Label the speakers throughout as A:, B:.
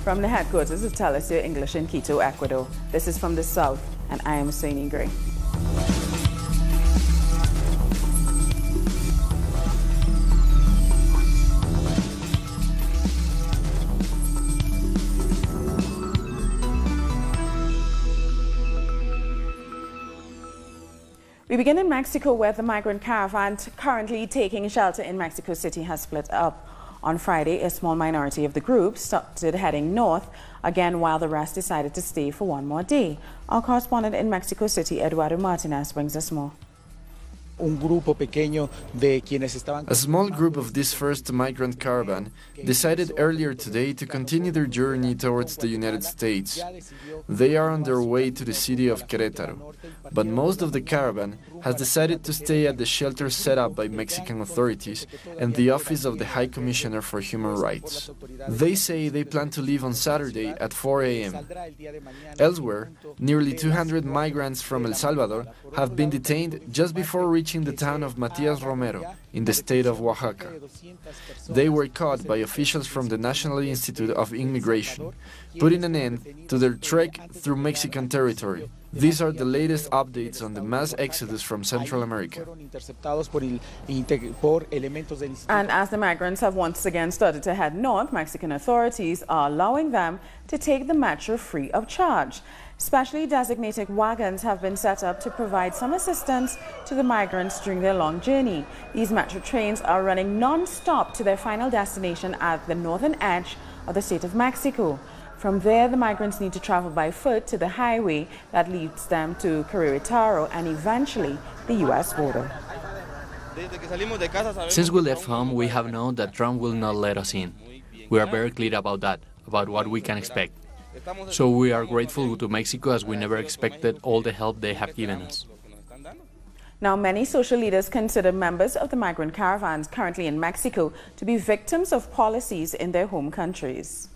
A: From the headquarters of Telesur English in Quito, Ecuador, this is From the South, and I am Suini Gray. We begin in Mexico, where the Migrant Caravan currently taking shelter in Mexico City has split up. On Friday, a small minority of the group started heading north again, while the rest decided to stay for one more day. Our correspondent in Mexico City, Eduardo Martinez, brings us more.
B: A small group of this first migrant caravan decided earlier today to continue their journey towards the United States. They are on their way to the city of Queretaro, but most of the caravan has decided to stay at the shelter set up by Mexican authorities and the Office of the High Commissioner for Human Rights. They say they plan to leave on Saturday at 4 a.m. Elsewhere, nearly 200 migrants from El Salvador have been detained just before reaching the town of Matias Romero in the state of Oaxaca. They were caught by officials from the National Institute of Immigration, putting an end to their trek through Mexican territory. These are the latest updates on the mass exodus from Central America.
A: And as the migrants have once again started to head north, Mexican authorities are allowing them to take the metro free of charge. Specially designated wagons have been set up to provide some assistance to the migrants during their long journey. These metro trains are running non-stop to their final destination at the northern edge of the state of Mexico. From there, the migrants need to travel by foot to the highway that leads them to Queretaro and eventually the U.S. border.
C: Since we left home, we have known that Trump will not let us in. We are very clear about that, about what we can expect. So we are grateful to Mexico, as we never expected all the help they have given us.
A: Now, many social leaders consider members of the migrant caravans currently in Mexico to be victims of policies in their home countries.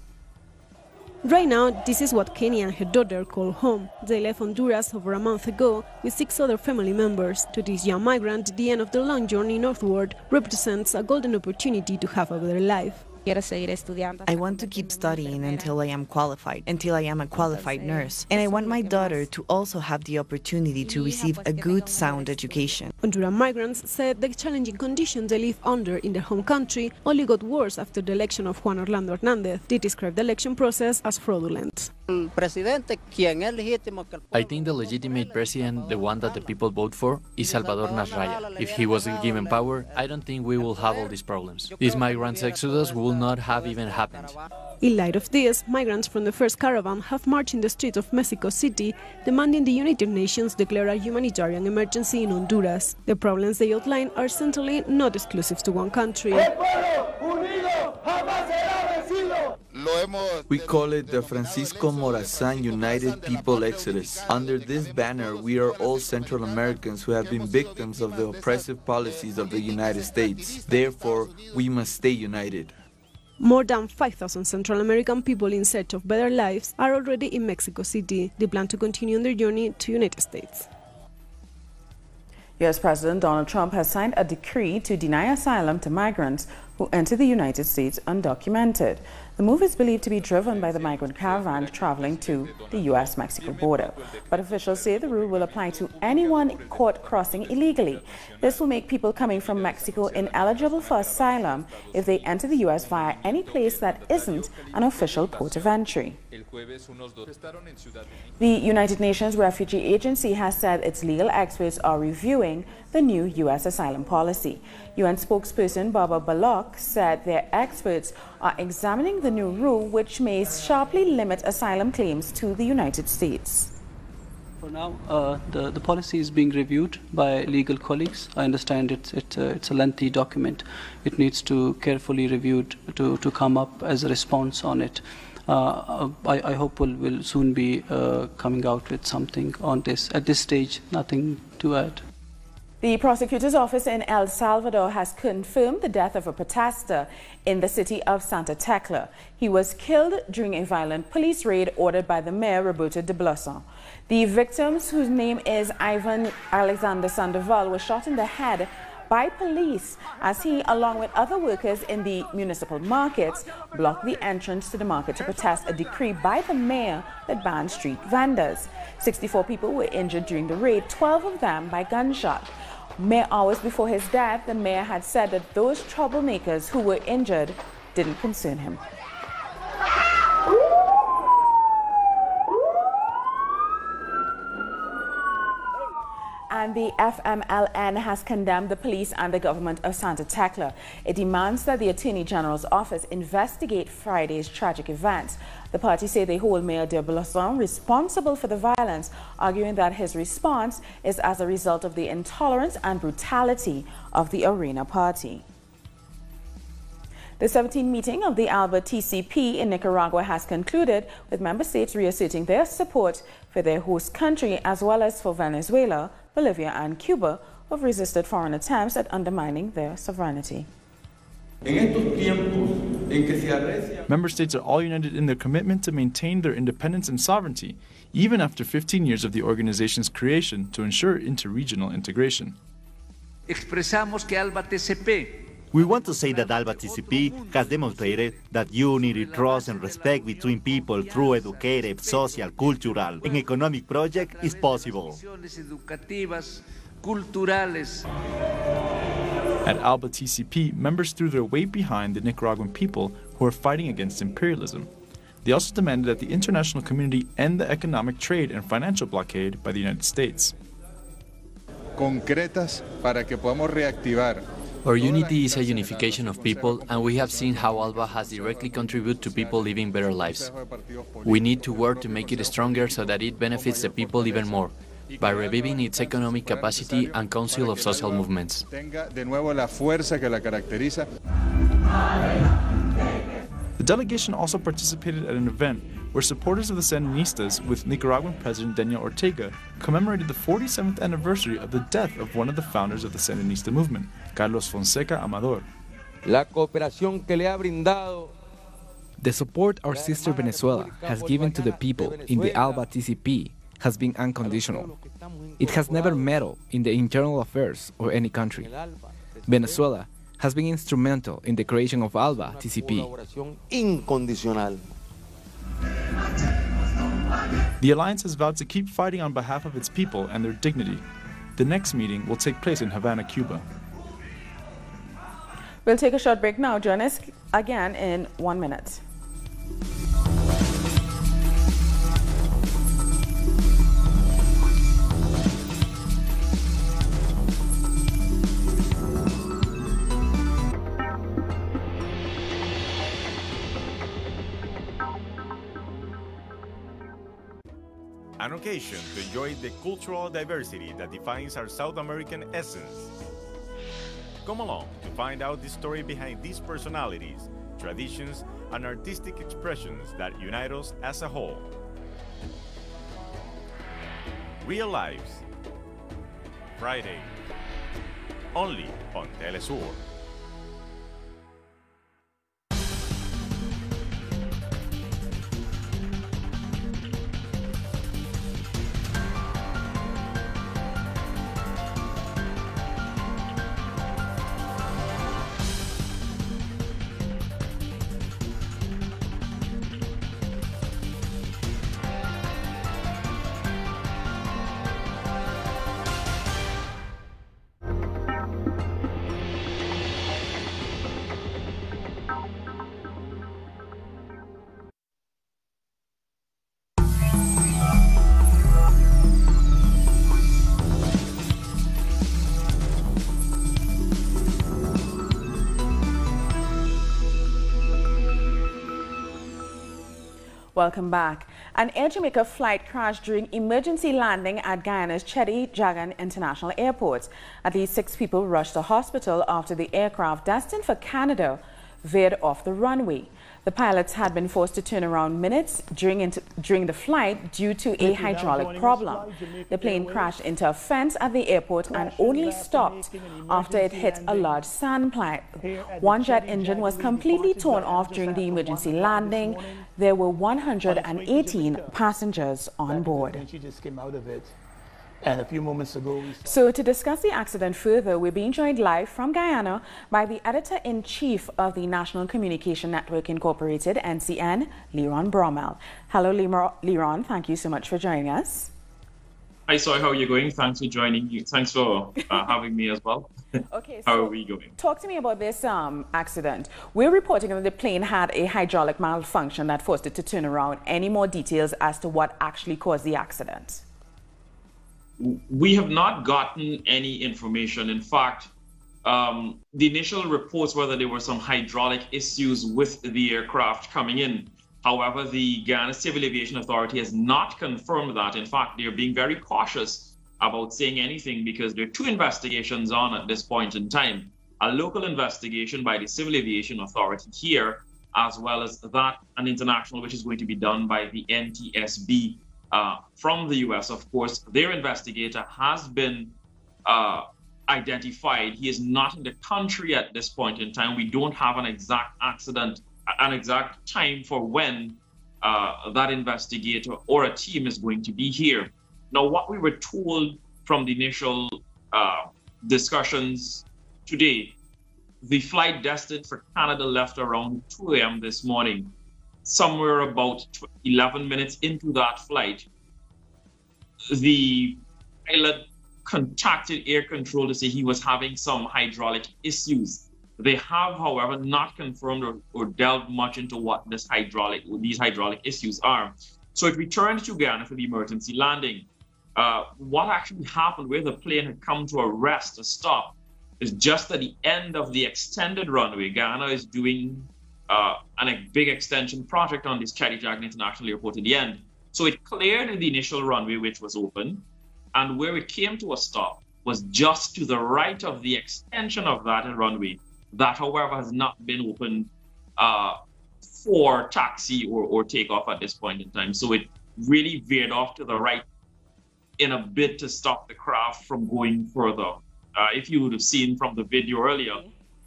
D: Right now, this is what Kenya and her daughter call home. They left Honduras over a month ago with 6 other family members. To this young migrant, the end of their long journey northward represents a golden opportunity to have a better life.
E: I want to keep studying until I am a qualified nurse. And I want my daughter to also have the opportunity to receive a good, sound education.
D: Honduran migrants said the challenging conditions they live under in their home country only got worse after the election of Juan Orlando Hernández. They described the election process as fraudulent.
C: I think the legitimate president, the one that the people vote for, is Salvador Nasralla. If he was given power, I don't think we will have all these problems. This migrants' exodus will not have even happened.
D: In light of this, migrants from the first caravan have marched in the streets of Mexico City, demanding the United Nations declare a humanitarian emergency in Honduras. The problems they outline are certainly not exclusive to one country.
F: We call it the Francisco Morazan United People Exodus. Under this banner, we are all Central Americans who have been victims of the oppressive policies of the United States. Therefore, we must stay united.
D: More than 5,000 Central American people in search of better lives are already in Mexico City. They plan to continue on their journey to the United States.
A: U.S. President Donald Trump has signed a decree to deny asylum to migrants who enter the United States undocumented. The move is believed to be driven by the migrant caravan traveling to the U.S.-Mexico border. But officials say the rule will apply to anyone caught crossing illegally. This will make people coming from Mexico ineligible for asylum if they enter the U.S. via any place that isn't an official port of entry. The United Nations Refugee Agency has said its legal experts are reviewing the new U.S. asylum policy. UN spokesperson Barbara Bullock said their experts are examining the new rule, which may sharply limit asylum claims to the United States.
G: For now, the policy is being reviewed by legal colleagues. I understand it's a lengthy document. It needs to carefully reviewed to come up as a response on it. I hope we'll soon be coming out with something on this. At this stage, nothing to add.
A: The prosecutor's office in El Salvador has confirmed the death of a protester in the city of Santa Tecla. He was killed during a violent police raid ordered by the mayor, Roberto de Blasson. The victims, whose name is Ivan Alexander Sandoval, were shot in the head by police as he, along with other workers in the municipal markets, blocked the entrance to the market to protest a decree by the mayor that banned street vendors. 64 people were injured during the raid, 12 of them by gunshot. Mere hours before his death, the mayor had said that those troublemakers who were injured didn't concern him. And the FMLN has condemned the police and the government of Santa Tecla. It demands that the Attorney General's office investigate Friday's tragic events. The party say they hold Mayor de Blasson responsible for the violence, arguing that his response is as a result of the intolerance and brutality of the Arena Party. The 17th meeting of the ALBA TCP in Nicaragua has concluded, with member states reasserting their support for their host country as well as for Venezuela, Bolivia and Cuba, who have resisted foreign attempts at undermining their sovereignty.
H: Member states are all united in their commitment to maintain their independence and sovereignty, even after 15 years of the organization's creation to ensure interregional integration.
I: We want to say that ALBA TCP has demonstrated that unity, trust and respect between people through educative, social, cultural and economic projects is possible.
H: At ALBA TCP, members threw their weight behind the Nicaraguan people who are fighting against imperialism. They also demanded that the international community end the economic, trade and financial blockade by the United States.
J: Concretas para que podamos reactivar.
C: Our unity is a unification of people, and we have seen how ALBA has directly contributed to people living better lives. We need to work to make it stronger so that it benefits the people even more, by reviving its economic capacity and Council of Social Movements.
H: The delegation also participated at an event where supporters of the Sandinistas with Nicaraguan President Daniel Ortega commemorated the 47th anniversary of the death of one of the founders of the Sandinista movement, Carlos Fonseca Amador.
K: The support our sister Venezuela has given to the people in the ALBA TCP has been unconditional. It has never meddled in the internal affairs of any country. Venezuela has been instrumental in the creation of ALBA TCP.
H: The alliance has vowed to keep fighting on behalf of its people and their dignity. The next meeting will take place in Havana, Cuba.
A: We'll take a short break now. Join us again in 1 minute.
L: An occasion to enjoy the cultural diversity that defines our South American essence. Come along to find out the story behind these personalities, traditions, and artistic expressions that unite us as a whole. Real Lives, Friday, only on Telesur.
A: Welcome back. An Air Jamaica flight crashed during emergency landing at Guyana's Cheddi Jagan International Airport. At least 6 people rushed to hospital after the aircraft destined for Canada veered off the runway. The pilots had been forced to turn around minutes during the flight due to a hydraulic problem. The plane crashed into a fence at the airport and only stopped after it hit a large sand pile. One jet engine was completely torn off during the emergency landing. There were 118 passengers on board.
M: She just came out of it. And a few moments ago,
A: So to discuss the accident further, we're being joined live from Guyana by the Editor-in-Chief of the National Communication Network Incorporated, NCN, Leron Bromell. Hello, Leron. Thank you so much for joining us.
N: Hi, Soy. How are you going? Thanks for joining you. Thanks for having me as well.
A: Okay,
N: how
A: so
N: are we going?
A: Talk to me about this accident. We're reporting that the plane had a hydraulic malfunction that forced it to turn around. Any more details as to what actually caused the accident?
N: We have not gotten any information. In fact, the initial reports were that there were some hydraulic issues with the aircraft coming in. However, the Guyana Civil Aviation Authority has not confirmed that. In fact, they're being very cautious about saying anything because there are two investigations on at this point in time. A local investigation by the Civil Aviation Authority here, as well as that, an international, which is going to be done by the NTSB from the US. Of course, their investigator has been identified. He is not in the country at this point in time. We don't have an exact time for when that investigator or a team is going to be here. Now, what we were told from the initial discussions today, the flight destined for Canada left around 2 a.m. this morning. Somewhere about 11 minutes into that flight, the pilot contacted air control to say he was having some hydraulic issues. They have, however, not confirmed or delved much into what these hydraulic issues are. So it returned to Guyana for the emergency landing. What actually happened, where the plane had come to a rest, a stop, is just at the end of the extended runway. Guyana is doing a big extension project on this Queretaro International Airport at the end. So it cleared the initial runway, which was open, and where it came to a stop was just to the right of the extension of that runway. That, however, has not been opened for taxi or takeoff at this point in time. So it really veered off to the right in a bid to stop the craft from going further. If you would have seen from the video earlier,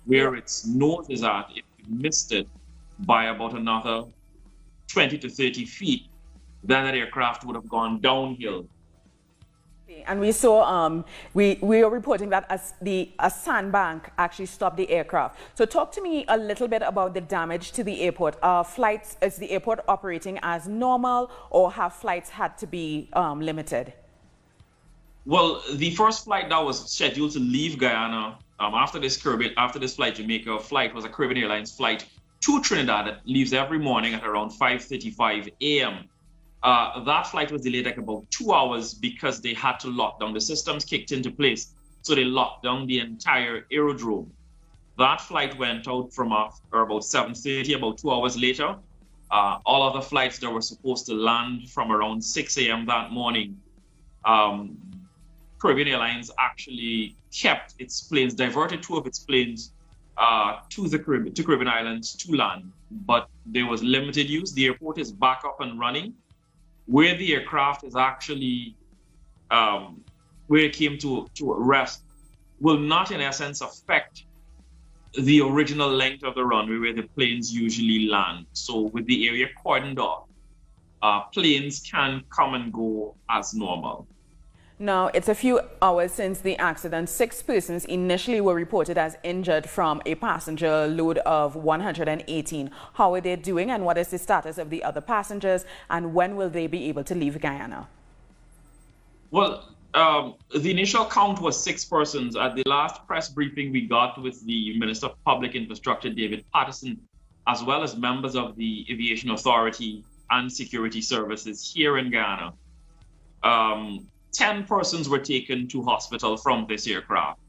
N: where its nose is at, if you missed it by about another 20 to 30 feet, then that aircraft would have gone downhill.
A: And we saw, we are reporting that a sandbank actually stopped the aircraft. So talk to me a little bit about the damage to the airport. Is the airport operating as normal, or have flights had to be limited?
N: Well, the first flight that was scheduled to leave Guyana after this Flight Jamaica flight was a Caribbean Airlines flight to Trinidad that leaves every morning at around 5:35 a.m. That flight was delayed like about 2 hours because they had to lock down. The systems kicked into place, so they locked down the entire aerodrome. That flight went out from about 7:30, about 2 hours later. All other flights that were supposed to land from around 6 a.m. that morning, Caribbean Airlines actually kept its planes, diverted 2 of its planes to Caribbean Islands to land. But there was limited use. The airport is back up and running. Where the aircraft is actually, where it came to rest, will not in essence affect the original length of the runway where the planes usually land. So with the area cordoned off, planes can come and go as normal.
A: Now, it's a few hours since the accident. 6 persons initially were reported as injured from a passenger load of 118. How are they doing, and what is the status of the other passengers, and when will they be able to leave Guyana?
N: Well, the initial count was 6 persons. At the last press briefing we got with the Minister of Public Infrastructure, David Patterson, as well as members of the Aviation Authority and Security Services here in Guyana, 10 persons were taken to hospital from this aircraft.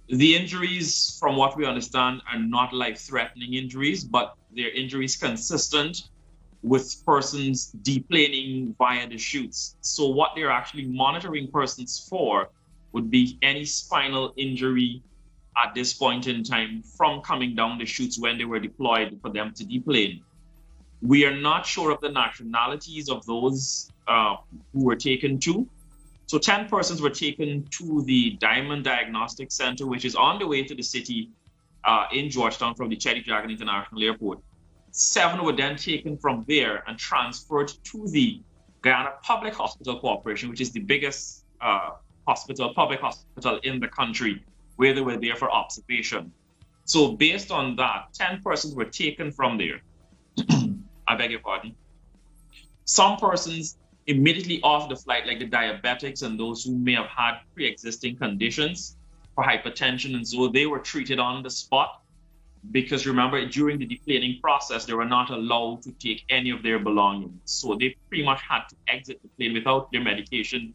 N: The injuries, from what we understand, are not life-threatening injuries, but they're injuries consistent with persons deplaning via the chutes. So what they're actually monitoring persons for would be any spinal injury at this point in time from coming down the chutes when they were deployed for them to deplane. We are not sure of the nationalities of those who were taken to. So 10 persons were taken to the Diamond Diagnostic Center, which is on the way to the city in Georgetown from the Queretaro International Airport. 7 were then taken from there and transferred to the Guyana Public Hospital Corporation, which is the biggest public hospital in the country, where they were there for observation. So based on that, 10 persons were taken from there. I beg your pardon. Some persons immediately off the flight, like the diabetics and those who may have had pre-existing conditions for hypertension, and so they were treated on the spot, because remember, during the deplaning process, they were not allowed to take any of their belongings. So they pretty much had to exit the plane without their medication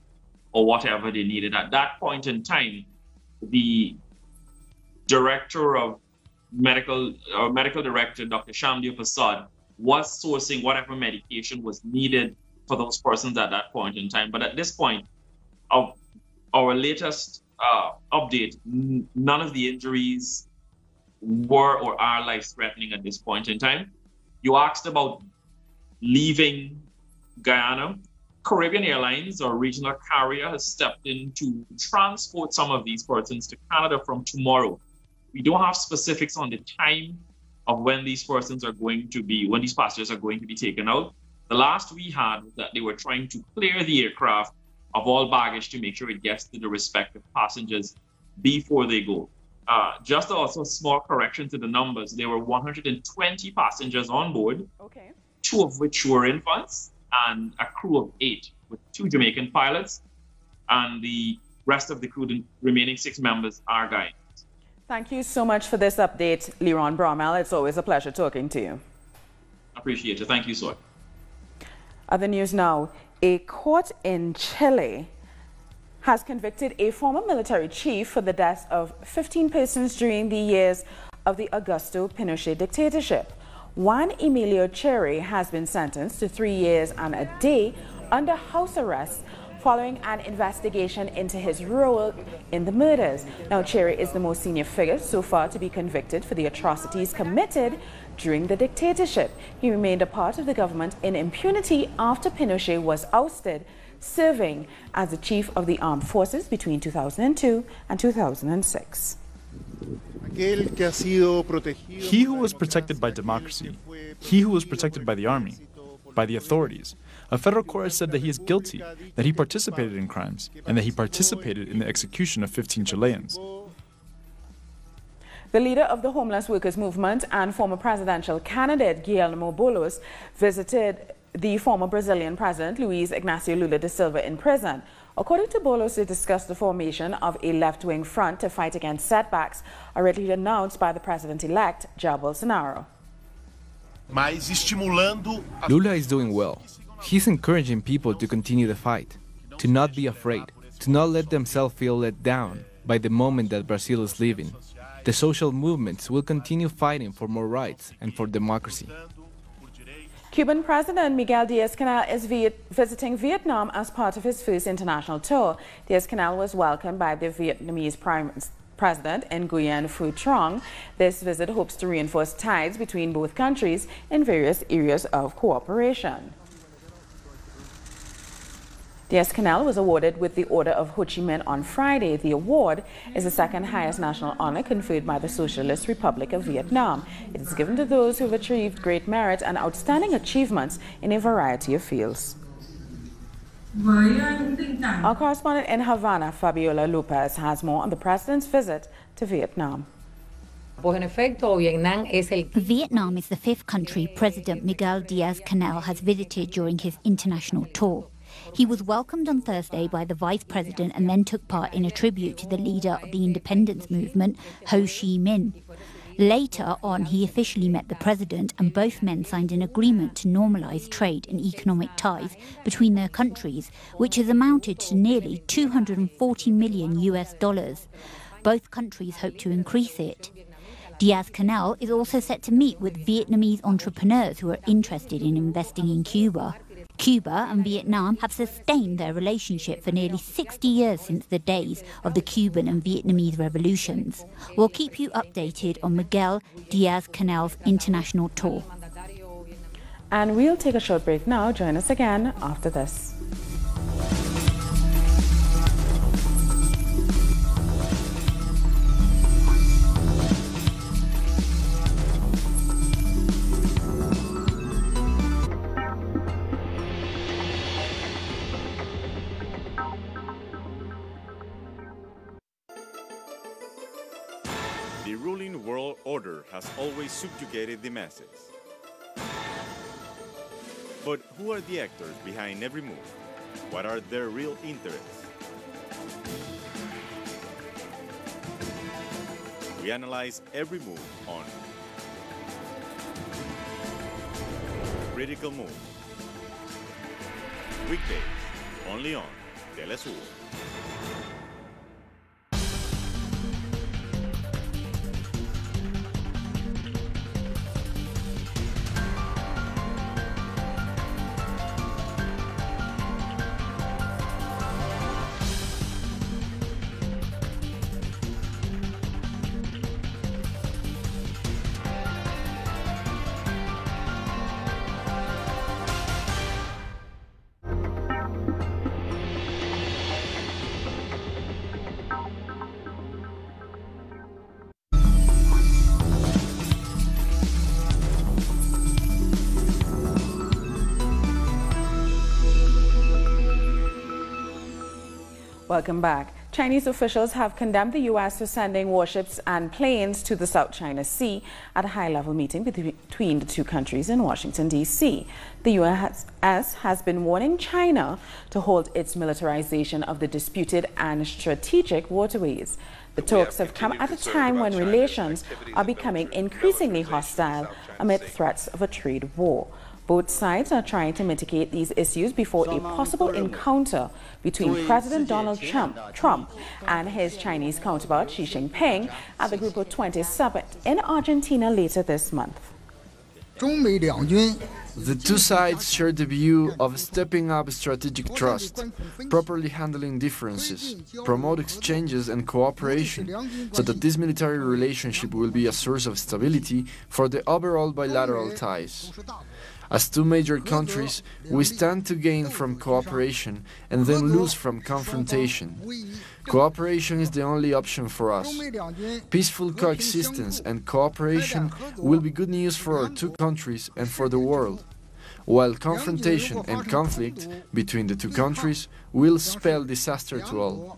N: or whatever they needed. At that point in time, the director of medical director, Dr. Shamdir Prasad, was sourcing whatever medication was needed for those persons at that point in time. But at this point of our latest update, none of the injuries were or are life-threatening at this point in time. You asked about leaving Guyana. Caribbean Airlines, or regional carrier, has stepped in to transport some of these persons to Canada from tomorrow. We don't have specifics on the time of when these persons are going to be, when these passengers are going to be taken out. The last we had was that they were trying to clear the aircraft of all baggage to make sure it gets to the respective passengers before they go. Just also a small correction to the numbers. There were 120 passengers on board, 2 of which were infants, and a crew of 8 with 2 Jamaican pilots, and the rest of the crew, the remaining 6 members, are Ghanaians.
A: Thank you so much for this update, Leron Bromell. It's always a pleasure talking to you.
N: Appreciate it. Thank you, sir.
A: Other news now. A court in Chile has convicted a former military chief for the deaths of 15 persons during the years of the Augusto Pinochet dictatorship. Juan Emilio Cherry has been sentenced to 3 years and a day under house arrest following an investigation into his role in the murders. Now, Cherry is the most senior figure so far to be convicted for the atrocities committed during the dictatorship. He remained a part of the government in impunity after Pinochet was ousted, serving as the chief of the armed forces between 2002 and 2006.
H: He who was protected by democracy, he who was protected by the army, by the authorities. A federal court has said that he is guilty, that he participated in crimes, and that he participated in the execution of 15 Chileans.
A: The leader of the homeless workers movement and former presidential candidate Guillermo Boulos visited the former Brazilian president Luiz Inácio Lula da Silva in prison. According to Boulos, they discussed the formation of a left-wing front to fight against setbacks already announced by the president-elect Jair Bolsonaro.
K: Lula is doing well. He's encouraging people to continue the fight, to not be afraid, to not let themselves feel let down by the moment that Brazil is living. The social movements will continue fighting for more rights and for democracy.
A: Cuban President Miguel Diaz-Canel is visiting Vietnam as part of his first international tour. Diaz-Canel was welcomed by the Vietnamese President Nguyen Phu Trong. This visit hopes to reinforce ties between both countries in various areas of cooperation. Diaz-Canel was awarded with the Order of Ho Chi Minh on Friday. The award is the second highest national honor conferred by the Socialist Republic of Vietnam. It is given to those who have achieved great merit and outstanding achievements in a variety of fields. Our correspondent in Havana, Fabiola Lopez, has more on the president's visit to Vietnam.
M: Vietnam is the 5th country President Miguel Diaz-Canel has visited during his international tour. He was welcomed on Thursday by the vice president and then took part in a tribute to the leader of the independence movement, Ho Chi Minh. Later on, he officially met the president, and both men signed an agreement to normalize trade and economic ties between their countries, which has amounted to nearly $240 million. Both countries hope to increase it. Diaz-Canel is also set to meet with Vietnamese entrepreneurs who are interested in investing in Cuba. Cuba and Vietnam have sustained their relationship for nearly 60 years since the days of the Cuban and Vietnamese revolutions. We'll keep you updated on Miguel Diaz-Canel's international tour.
A: And we'll take a short break now. Join us again after this.
L: ruling world order has always subjugated the masses. But who are the actors behind every move? What are their real interests? We analyze every move on Critical Move. Weekdays, only on Telesur.
A: Welcome back. Chinese officials have condemned the U.S. for sending warships and planes to the South China Sea at a high-level meeting between the two countries in Washington, D.C. The U.S. has been warning China to hold its militarization of the disputed and strategic waterways. The talks have come at a time when relations are becoming increasingly hostile amid threats of a trade war. Both sides are trying to mitigate these issues before a possible encounter between President Donald Trump and his Chinese counterpart Xi Jinping at the Group of 20 summit in Argentina later this month.
B: The two sides share the view of stepping up strategic trust, properly handling differences, promote exchanges and cooperation, so that this military relationship will be a source of stability for the overall bilateral ties. As two major countries, we stand to gain from cooperation and then lose from confrontation. Cooperation is the only option for us. Peaceful coexistence and cooperation will be good news for our two countries and for the world, while confrontation and conflict between the two countries will spell disaster to all.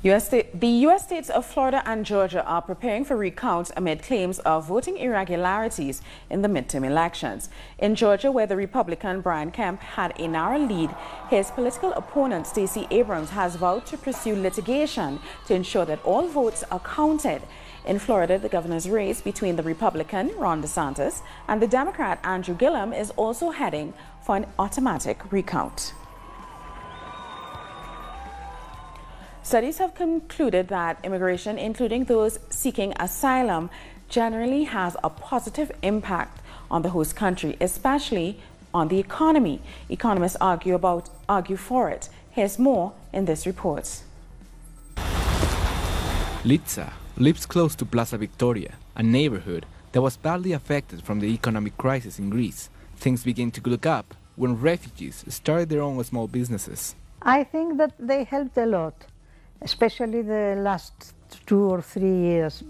A: The U.S. states of Florida and Georgia are preparing for recounts amid claims of voting irregularities in the midterm elections. In Georgia, where the Republican Brian Kemp had a narrow lead, his political opponent Stacey Abrams has vowed to pursue litigation to ensure that all votes are counted. In Florida, the governor's race between the Republican Ron DeSantis and the Democrat Andrew Gillum is also heading for an automatic recount. Studies have concluded that immigration, including those seeking asylum, generally has a positive impact on the host country, especially on the economy. Economists argue for it. Here's more in this report.
K: Litza lives close to Plaza Victoria, a neighborhood that was badly affected from the economic crisis in Greece. Things began to look up when refugees started their own small businesses.
O: I think that they helped a lot, especially the last 2 or 3 years,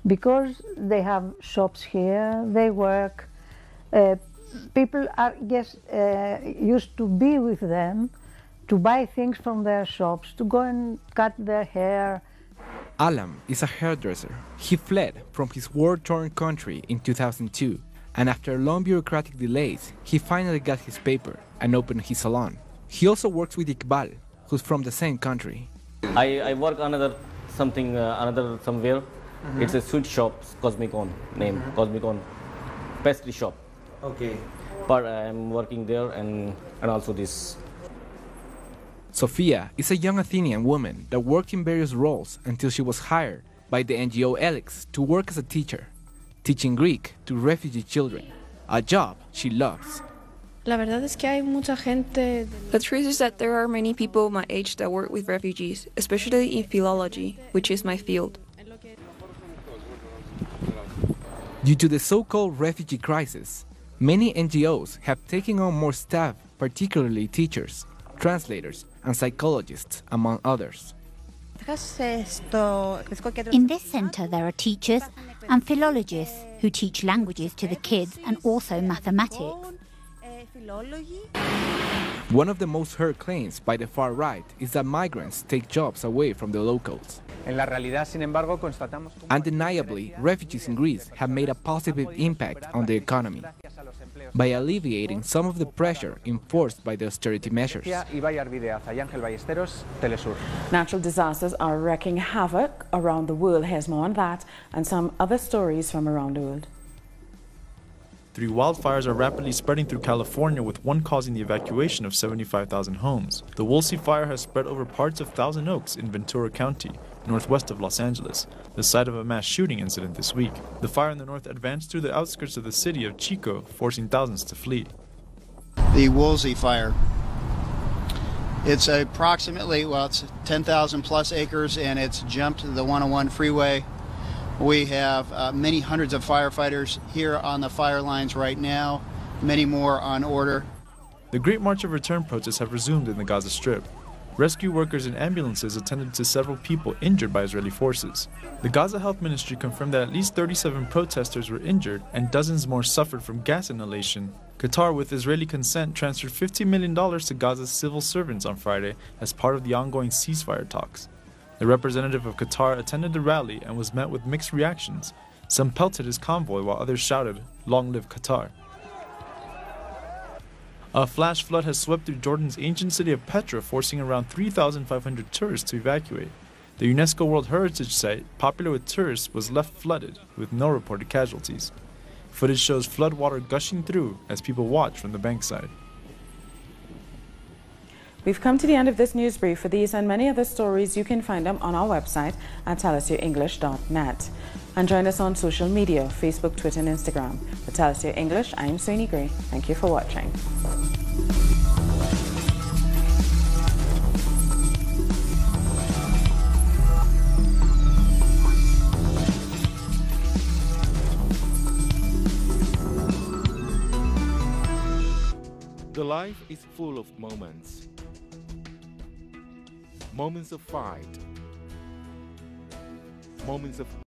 O: because they have shops here, they work, people are used to be with them, to buy things from their shops, to go and cut their hair.
K: Alam is a hairdresser. He fled from his war-torn country in 2002, and after long bureaucratic delays, he finally got his paper and opened his salon. He also works with Iqbal, who's from the same country.
P: I work somewhere. It's a sweet shop, Cosmicon name, Cosmicon pastry shop.
Q: Okay.
P: But I'm working there and also this.
K: Sofia is a young Athenian woman that worked in various roles until she was hired by the NGO Elix to work as a teacher, teaching Greek to refugee children, a job she loves.
R: The truth is that there are many people my age that work with refugees, especially in philology, which is my field.
K: Due to the so-called refugee crisis, many NGOs have taken on more staff, particularly teachers, translators, and psychologists, among others.
M: In this center, there are teachers and philologists who teach languages to the kids and also mathematics.
K: One of the most heard claims by the far right is that migrants take jobs away from the locals. Undeniably, refugees in Greece have made a positive impact on the economy by alleviating some of the pressure enforced by the austerity measures.
A: Natural disasters are wreaking havoc around the world. Here's more on that and some other stories from around the world.
H: 3 wildfires are rapidly spreading through California, with one causing the evacuation of 75,000 homes. The Woolsey fire has spread over parts of Thousand Oaks in Ventura County, northwest of Los Angeles, the site of a mass shooting incident this week. The fire in the north advanced through the outskirts of the city of Chico, forcing thousands to flee.
Q: The Woolsey fire. It's approximately, it's 10,000 plus acres, and it's jumped the 101 freeway. We have many hundreds of firefighters here on the fire lines right now, many more on order.
H: The Great March of Return protests have resumed in the Gaza Strip. Rescue workers and ambulances attended to several people injured by Israeli forces. The Gaza Health Ministry confirmed that at least 37 protesters were injured and dozens more suffered from gas inhalation. Qatar, with Israeli consent, transferred $15 million to Gaza's civil servants on Friday as part of the ongoing ceasefire talks. The representative of Qatar attended the rally and was met with mixed reactions. Some pelted his convoy while others shouted, "Long live Qatar." A flash flood has swept through Jordan's ancient city of Petra, forcing around 3,500 tourists to evacuate. The UNESCO World Heritage Site, popular with tourists, was left flooded, with no reported casualties. Footage shows flood water gushing through as people watch from the bankside.
A: We've come to the end of this news brief. For these and many other stories, you can find them on our website at tellusyourenglish.net. And join us on social media, Facebook, Twitter, and Instagram. For Tell Us Your English, I'm Soini Gray. Thank you for watching.
S: The life is full of moments. Moments of fight. Moments of